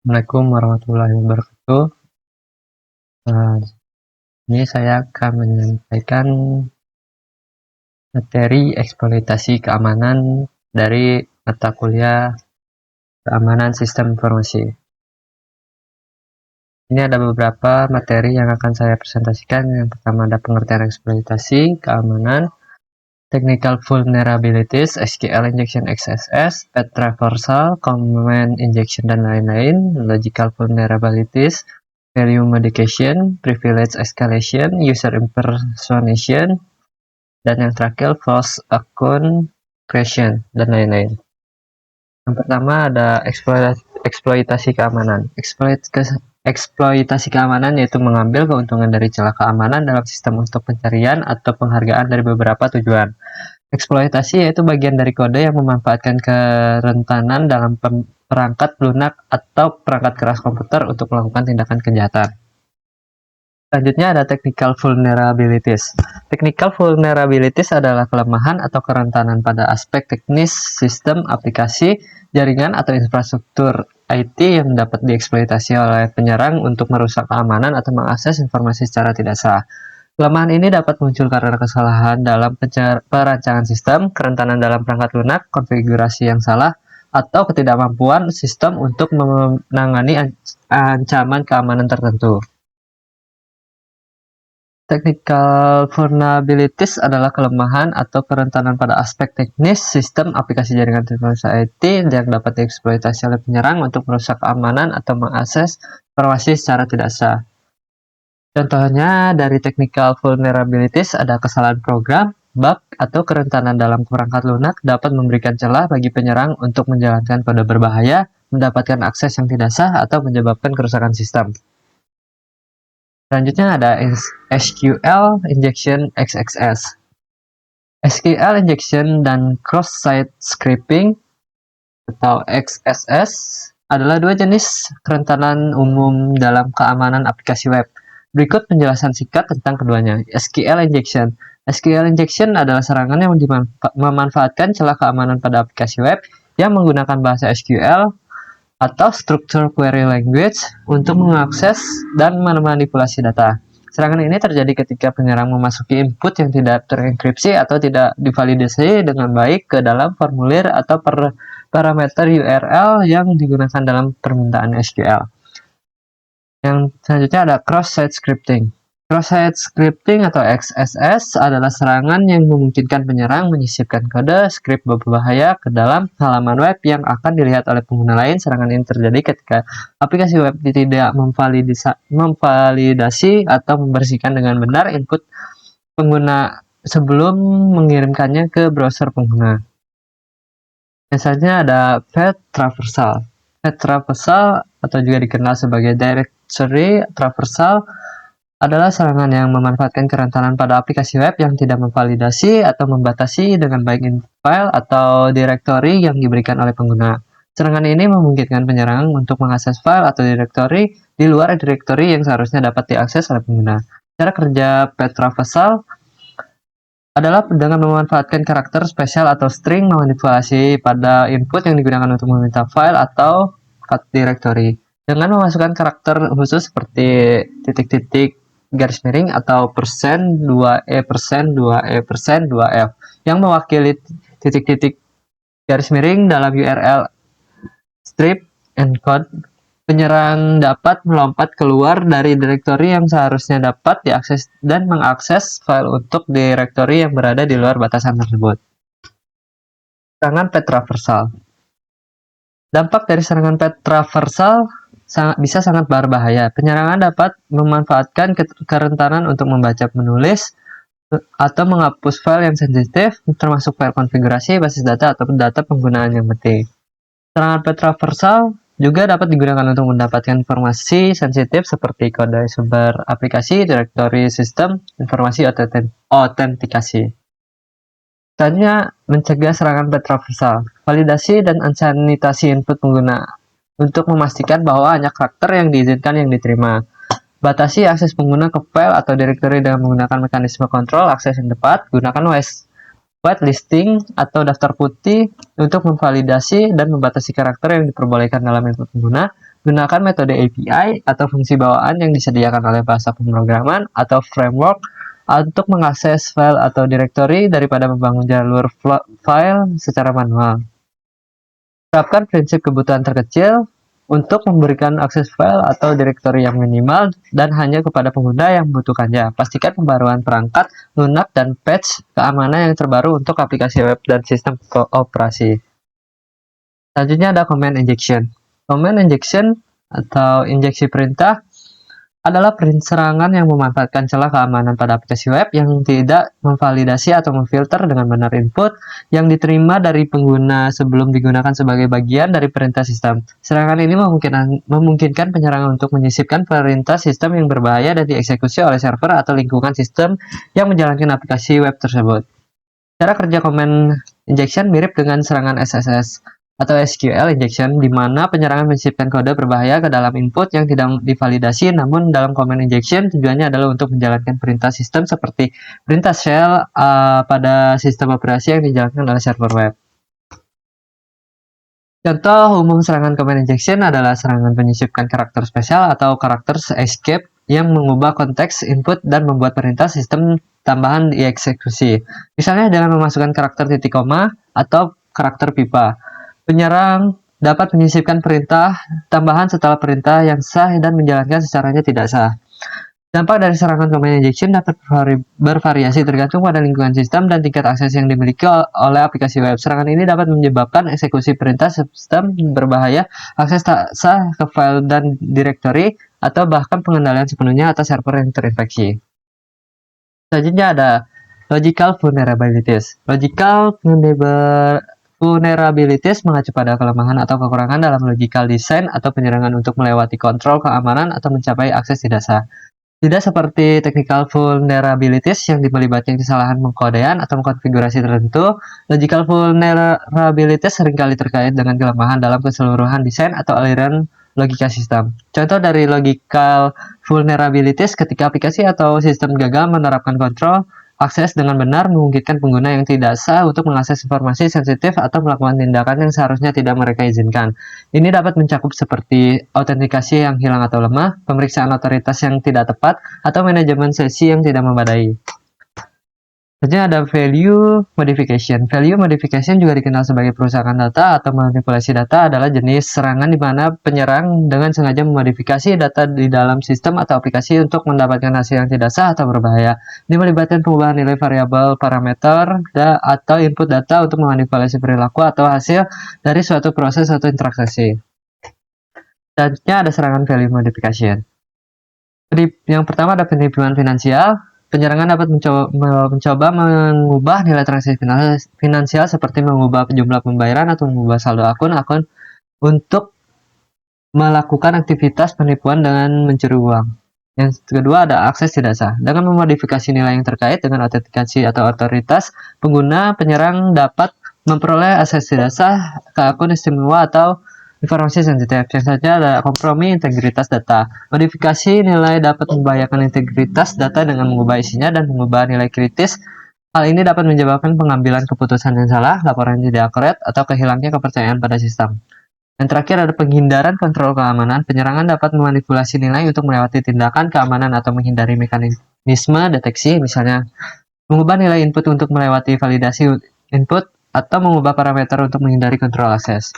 Assalamualaikum warahmatullahi wabarakatuh. Nah, ini saya akan menyampaikan materi eksploitasi keamanan dari mata kuliah keamanan sistem informasi. Ini ada beberapa materi yang akan saya presentasikan. Yang pertama ada pengertian eksploitasi keamanan, technical vulnerabilities, SQL injection XSS, path traversal, command injection, dan lain-lain, logical vulnerabilities, value modification, privilege escalation, user impersonation, dan yang terakhir false account creation, dan lain-lain. Yang pertama ada eksploitasi keamanan. Eksploitasi keamanan yaitu mengambil keuntungan dari celah keamanan dalam sistem untuk pencarian atau penghargaan dari beberapa tujuan. Eksploitasi yaitu bagian dari kode yang memanfaatkan kerentanan dalam perangkat lunak atau perangkat keras komputer untuk melakukan tindakan kejahatan. Selanjutnya ada technical vulnerabilities. Technical vulnerabilities adalah kelemahan atau kerentanan pada aspek teknis sistem, aplikasi, jaringan, atau infrastruktur IT yang dapat dieksploitasi oleh penyerang untuk merusak keamanan atau mengakses informasi secara tidak sah. Kelemahan ini dapat muncul karena kesalahan dalam perancangan sistem, kerentanan dalam perangkat lunak, konfigurasi yang salah, atau ketidakmampuan sistem untuk menangani ancaman keamanan tertentu. Technical vulnerabilities adalah kelemahan atau kerentanan pada aspek teknis sistem, aplikasi, jaringan, informasi IT yang dapat dieksploitasi oleh penyerang untuk merusak keamanan atau mengakses informasi secara tidak sah. Contohnya dari technical vulnerabilities ada kesalahan program, bug, atau kerentanan dalam perangkat lunak dapat memberikan celah bagi penyerang untuk menjalankan kode berbahaya, mendapatkan akses yang tidak sah, atau menyebabkan kerusakan sistem. Selanjutnya ada SQL injection XXS. SQL injection dan cross-site scripting atau XSS adalah dua jenis kerentanan umum dalam keamanan aplikasi web. Berikut penjelasan singkat tentang keduanya. SQL injection. SQL injection adalah serangan yang memanfaatkan celah keamanan pada aplikasi web yang menggunakan bahasa SQL atau Structured Query Language untuk mengakses dan memanipulasi data. Serangan ini terjadi ketika penyerang memasuki input yang tidak terenkripsi atau tidak divalidasi dengan baik ke dalam formulir atau parameter URL yang digunakan dalam permintaan SQL. Yang selanjutnya ada cross-site scripting. Cross-site scripting atau XSS adalah serangan yang memungkinkan penyerang menyisipkan kode script berbahaya ke dalam halaman web yang akan dilihat oleh pengguna lain. Serangan ini terjadi ketika aplikasi web tidak memvalidasi atau membersihkan dengan benar input pengguna sebelum mengirimkannya ke browser pengguna. Biasanya ada path traversal. Path traversal atau juga dikenal sebagai directory traversal adalah serangan yang memanfaatkan kerentanan pada aplikasi web yang tidak memvalidasi atau membatasi dengan baik file atau direktori yang diberikan oleh pengguna. Serangan ini memungkinkan penyerang untuk mengakses file atau direktori di luar direktori yang seharusnya dapat diakses oleh pengguna. Cara kerja path traversal adalah dengan memanfaatkan karakter spesial atau string memanipulasi pada input yang digunakan untuk meminta file atau direktori. Dengan memasukkan karakter khusus seperti titik-titik, garis miring atau persen 2e persen 2e persen 2f yang mewakili titik-titik garis miring dalam URL strip encode, penyerang dapat melompat keluar dari direktori yang seharusnya dapat diakses dan mengakses file untuk direktori yang berada di luar batasan tersebut. Serangan path traversal. Dampak dari serangan path traversal bisa sangat berbahaya. Penyerangan dapat memanfaatkan kerentanan untuk membaca, menulis, atau menghapus file yang sensitif, termasuk file konfigurasi, basis data, atau data penggunaan yang penting. Serangan path traversal juga dapat digunakan untuk mendapatkan informasi sensitif seperti kode sumber aplikasi, direktori sistem, informasi autentikasi. Selanjutnya, mencegah serangan path traversal. Validasi dan sanitasi input pengguna untuk memastikan bahwa hanya karakter yang diizinkan yang diterima. Batasi akses pengguna ke file atau direktori dengan menggunakan mekanisme kontrol akses yang tepat. Gunakan whitelisting atau daftar putih untuk memvalidasi dan membatasi karakter yang diperbolehkan dalam input pengguna. Gunakan metode API atau fungsi bawaan yang disediakan oleh bahasa pemrograman atau framework untuk mengakses file atau directory daripada membangun jalur file secara manual. Terapkan prinsip kebutuhan terkecil untuk memberikan akses file atau directory yang minimal dan hanya kepada pengguna yang membutuhkannya. Pastikan pembaruan perangkat, lunak, dan patch keamanan yang terbaru untuk aplikasi web dan sistem operasi. Selanjutnya ada command injection. Command injection atau injeksi perintah adalah serangan yang memanfaatkan celah keamanan pada aplikasi web yang tidak memvalidasi atau memfilter dengan benar input yang diterima dari pengguna sebelum digunakan sebagai bagian dari perintah sistem. Serangan ini memungkinkan penyerangan untuk menyisipkan perintah sistem yang berbahaya dan dieksekusi oleh server atau lingkungan sistem yang menjalankan aplikasi web tersebut. Cara kerja command injection mirip dengan serangan SSS atau SQL injection, di mana penyerangan menyisipkan kode berbahaya ke dalam input yang tidak divalidasi, namun dalam command injection tujuannya adalah untuk menjalankan perintah sistem seperti perintah shell pada sistem operasi yang dijalankan oleh server web. Contoh umum serangan command injection adalah serangan menyisipkan karakter spesial atau karakter escape yang mengubah konteks input dan membuat perintah sistem tambahan dieksekusi. Misalnya dengan memasukkan karakter titik koma atau karakter pipa. Penyerang dapat menyisipkan perintah tambahan setelah perintah yang sah dan menjalankan secaranya tidak sah. Dampak dari serangan command injection dapat bervariasi tergantung pada lingkungan sistem dan tingkat akses yang dimiliki oleh aplikasi web. Serangan ini dapat menyebabkan eksekusi perintah sistem berbahaya, akses tak sah ke file dan directory, atau bahkan pengendalian sepenuhnya atas server yang terinfeksi. Selanjutnya ada logical vulnerabilities. Logical vulnerabilities mengacu pada kelemahan atau kekurangan dalam logical design atau penyerangan untuk melewati kontrol keamanan atau mencapai akses tidak sah. Tidak seperti technical vulnerabilities yang melibatkan kesalahan pengkodean atau konfigurasi tertentu, logical vulnerabilities seringkali terkait dengan kelemahan dalam keseluruhan desain atau aliran logika sistem. Contoh dari logical vulnerabilities ketika aplikasi atau sistem gagal menerapkan kontrol akses dengan benar memungkinkan pengguna yang tidak sah untuk mengakses informasi sensitif atau melakukan tindakan yang seharusnya tidak mereka izinkan. Ini dapat mencakup seperti autentikasi yang hilang atau lemah, pemeriksaan otoritas yang tidak tepat, atau manajemen sesi yang tidak memadai. Selanjutnya ada value modification. Value modification juga dikenal sebagai perusakan data atau manipulasi data adalah jenis serangan di mana penyerang dengan sengaja memodifikasi data di dalam sistem atau aplikasi untuk mendapatkan hasil yang tidak sah atau berbahaya. Ini melibatkan pengubahan nilai variabel, parameter, atau input data untuk memanipulasi perilaku atau hasil dari suatu proses atau interaksi. Selanjutnya ada serangan value modification. Yang pertama ada penipuan finansial. Penyerangan dapat mencoba mengubah nilai transaksi finansial seperti mengubah jumlah pembayaran atau mengubah saldo akun untuk melakukan aktivitas penipuan dengan mencuri uang. Yang kedua ada akses tidak sah. Dengan memodifikasi nilai yang terkait dengan autentikasi atau otoritas pengguna, penyerang dapat memperoleh akses tidak sah ke akun istimewa atau informasi sensitif. Yang saja ada kompromi integritas data. Modifikasi nilai dapat membahayakan integritas data dengan mengubah isinya dan mengubah nilai kritis. Hal ini dapat menyebabkan pengambilan keputusan yang salah, laporan yang tidak akurat, atau kehilangnya kepercayaan pada sistem. Yang terakhir ada penghindaran kontrol keamanan. Penyerangan dapat memanipulasi nilai untuk melewati tindakan keamanan atau menghindari mekanisme deteksi, misalnya mengubah nilai input untuk melewati validasi input atau mengubah parameter untuk menghindari kontrol akses.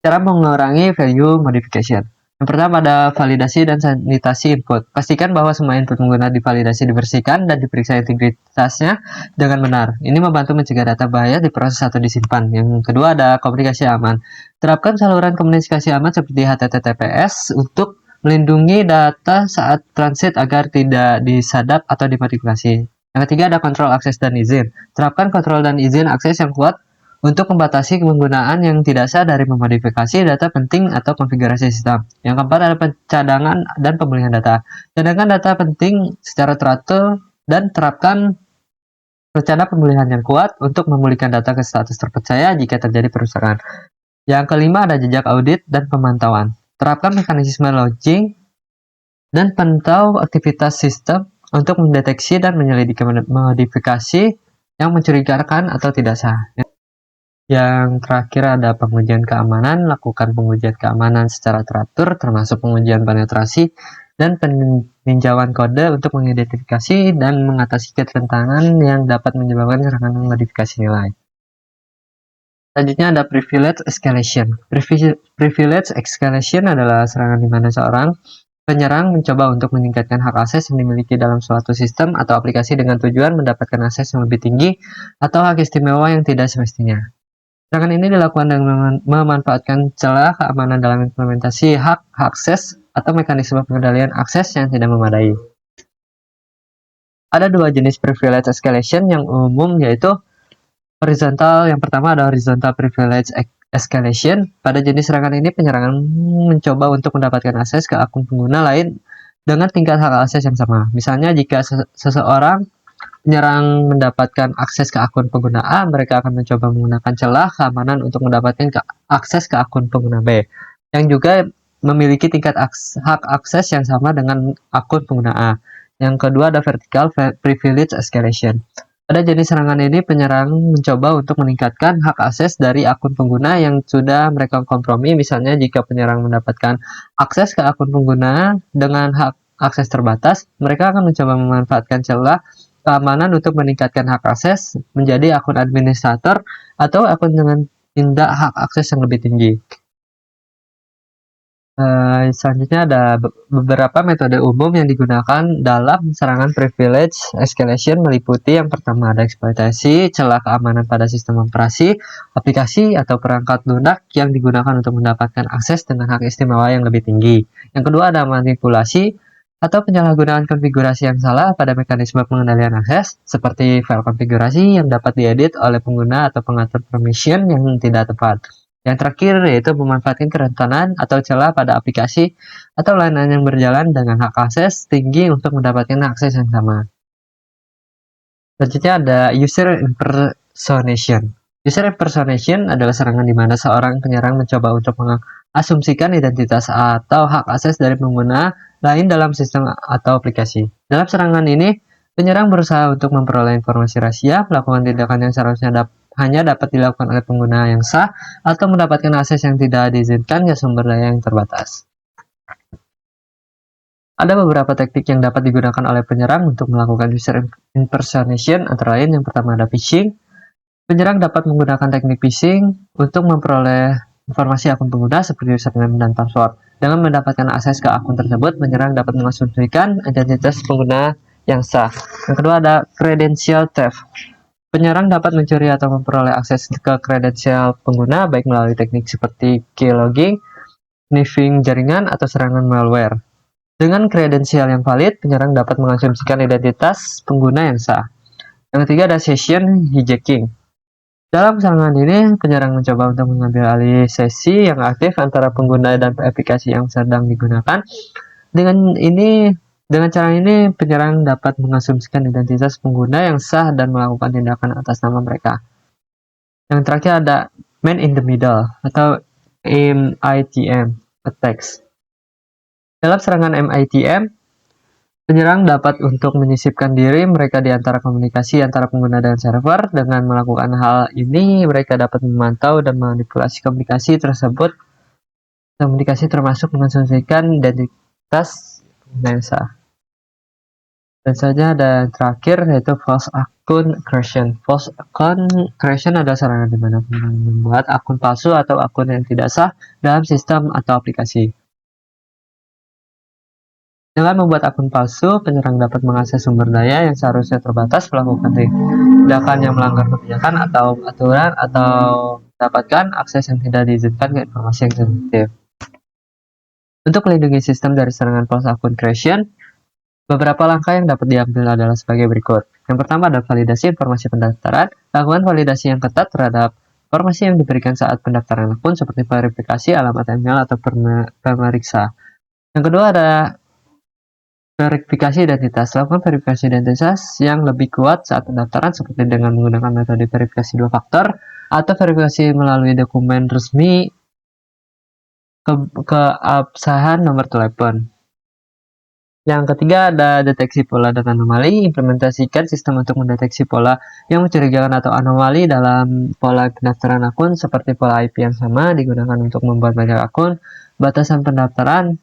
Cara mengurangi value modification. Yang pertama ada validasi dan sanitasi input. Pastikan bahwa semua input pengguna divalidasi, dibersihkan, dan diperiksa integritasnya dengan benar. Ini membantu mencegah data bahaya diproses atau disimpan. Yang kedua ada komunikasi aman. Terapkan saluran komunikasi aman seperti HTTPS untuk melindungi data saat transit agar tidak disadap atau dimanipulasi. Yang ketiga ada kontrol akses dan izin. Terapkan kontrol dan izin akses yang kuat untuk membatasi penggunaan yang tidak sah dari memodifikasi data penting atau konfigurasi sistem. Yang keempat ada pencadangan dan pemulihan data. Cadangkan data penting secara teratur dan terapkan rencana pemulihan yang kuat untuk memulihkan data ke status terpercaya jika terjadi perusakan. Yang kelima ada jejak audit dan pemantauan. Terapkan mekanisme logging dan pantau aktivitas sistem untuk mendeteksi dan menyelidiki modifikasi yang mencurigakan atau tidak sah. Yang terakhir ada pengujian keamanan, lakukan pengujian keamanan secara teratur termasuk pengujian penetrasi dan peninjauan kode untuk mengidentifikasi dan mengatasi kerentangan yang dapat menyebabkan serangan modifikasi nilai. Selanjutnya ada privilege escalation. Privilege escalation adalah serangan di mana seorang penyerang mencoba untuk meningkatkan hak akses yang dimiliki dalam suatu sistem atau aplikasi dengan tujuan mendapatkan akses yang lebih tinggi atau hak istimewa yang tidak semestinya. Serangan ini dilakukan dengan memanfaatkan celah keamanan dalam implementasi hak akses atau mekanisme pengendalian akses yang tidak memadai. Ada dua jenis privilege escalation yang umum, yaitu horizontal. Yang pertama ada horizontal privilege escalation. Pada jenis serangan ini, penyerangan mencoba untuk mendapatkan akses ke akun pengguna lain dengan tingkat hak akses yang sama. Misalnya, jika seseorang penyerang mendapatkan akses ke akun pengguna A, mereka akan mencoba menggunakan celah keamanan untuk mendapatkan akses ke akun pengguna B, yang juga memiliki tingkat hak akses yang sama dengan akun pengguna A. Yang kedua ada vertical privilege escalation. Pada jenis serangan ini, penyerang mencoba untuk meningkatkan hak akses dari akun pengguna yang sudah mereka kompromi. Misalnya, jika penyerang mendapatkan akses ke akun pengguna dengan hak akses terbatas, mereka akan mencoba memanfaatkan celah keamanan untuk meningkatkan hak akses menjadi akun administrator atau akun dengan tindak hak akses yang lebih tinggi. Selanjutnya ada beberapa metode umum yang digunakan dalam serangan privilege escalation, meliputi yang pertama ada eksploitasi celah keamanan pada sistem operasi, aplikasi, atau perangkat lunak yang digunakan untuk mendapatkan akses dengan hak istimewa yang lebih tinggi. Yang kedua ada manipulasi atau penyalahgunaan konfigurasi yang salah pada mekanisme pengendalian akses, seperti file konfigurasi yang dapat diedit oleh pengguna atau pengatur permission yang tidak tepat. Yang terakhir yaitu memanfaatkan kerentanan atau celah pada aplikasi atau layanan yang berjalan dengan hak akses tinggi untuk mendapatkan akses yang sama. Selanjutnya ada user impersonation. User impersonation adalah serangan di mana seorang penyerang mencoba untuk mengasumsikan identitas atau hak akses dari pengguna lain dalam sistem atau aplikasi. Dalam serangan ini, penyerang berusaha untuk memperoleh informasi rahasia, melakukan tindakan yang seharusnya hanya dapat dilakukan oleh pengguna yang sah, atau mendapatkan akses yang tidak diizinkan ke sumber daya yang terbatas. Ada beberapa teknik yang dapat digunakan oleh penyerang untuk melakukan user impersonation, antara lain yang pertama ada phishing. Penyerang dapat menggunakan teknik phishing untuk memperoleh informasi akun pengguna seperti username dan password. Dengan mendapatkan akses ke akun tersebut, penyerang dapat mengasumsikan identitas pengguna yang sah. Yang kedua ada credential theft. Penyerang dapat mencuri atau memperoleh akses ke kredensial pengguna baik melalui teknik seperti keylogging, sniffing jaringan, atau serangan malware. Dengan kredensial yang valid, penyerang dapat mengasumsikan identitas pengguna yang sah. Yang ketiga ada session hijacking. Dalam serangan ini, penyerang mencoba untuk mengambil alih sesi yang aktif antara pengguna dan aplikasi yang sedang digunakan. Dengan cara ini, penyerang dapat mengasumsikan identitas pengguna yang sah dan melakukan tindakan atas nama mereka. Yang terakhir ada man in the middle atau MITM attacks. Dalam serangan MITM, penyerang dapat untuk menyisipkan diri mereka di antara komunikasi antara pengguna dan server. Dengan melakukan hal ini, mereka dapat memantau dan manipulasi komunikasi tersebut. Komunikasi termasuk mengasumsikan identitas pengguna yang sah. Dan saja ada yang terakhir yaitu false account creation. False account creation adalah serangan di mana penyerang membuat akun palsu atau akun yang tidak sah dalam sistem atau aplikasi. Dengan membuat akun palsu, penyerang dapat mengakses sumber daya yang seharusnya terbatas, melakukan tindakan yang melanggar kebijakan atau aturan, atau mendapatkan akses yang tidak diizinkan ke informasi yang sensitif. Untuk melindungi sistem dari serangan false account creation, beberapa langkah yang dapat diambil adalah sebagai berikut. Yang pertama adalah validasi informasi pendaftaran. Lakukan validasi yang ketat terhadap informasi yang diberikan saat pendaftaran akun, seperti verifikasi alamat email atau pemeriksa. Yang kedua ada verifikasi identitas. Lakukan verifikasi identitas yang lebih kuat saat pendaftaran, seperti dengan menggunakan metode verifikasi dua faktor atau verifikasi melalui dokumen resmi keabsahan nomor telepon. Yang ketiga ada deteksi pola dan anomali. Implementasikan sistem untuk mendeteksi pola yang mencurigakan atau anomali dalam pola pendaftaran akun, seperti pola IP yang sama digunakan untuk membuat banyak akun. Batasan pendaftaran.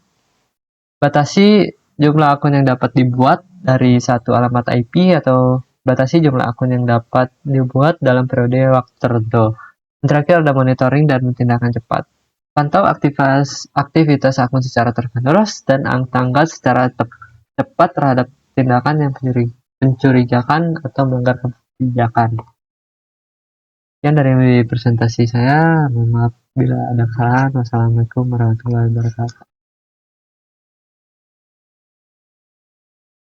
Batasi jumlah akun yang dapat dibuat dari satu alamat IP, atau batasi jumlah akun yang dapat dibuat dalam periode waktu tertentu. Yang terakhir ada monitoring dan tindakan cepat. Pantau aktivitas akun secara terus dan tanggal secara cepat terhadap tindakan yang mencurigakan atau melanggar kebijakan. Sekian dari presentasi saya. Mohon maaf bila ada kesalahan. Wassalamualaikum warahmatullahi wabarakatuh.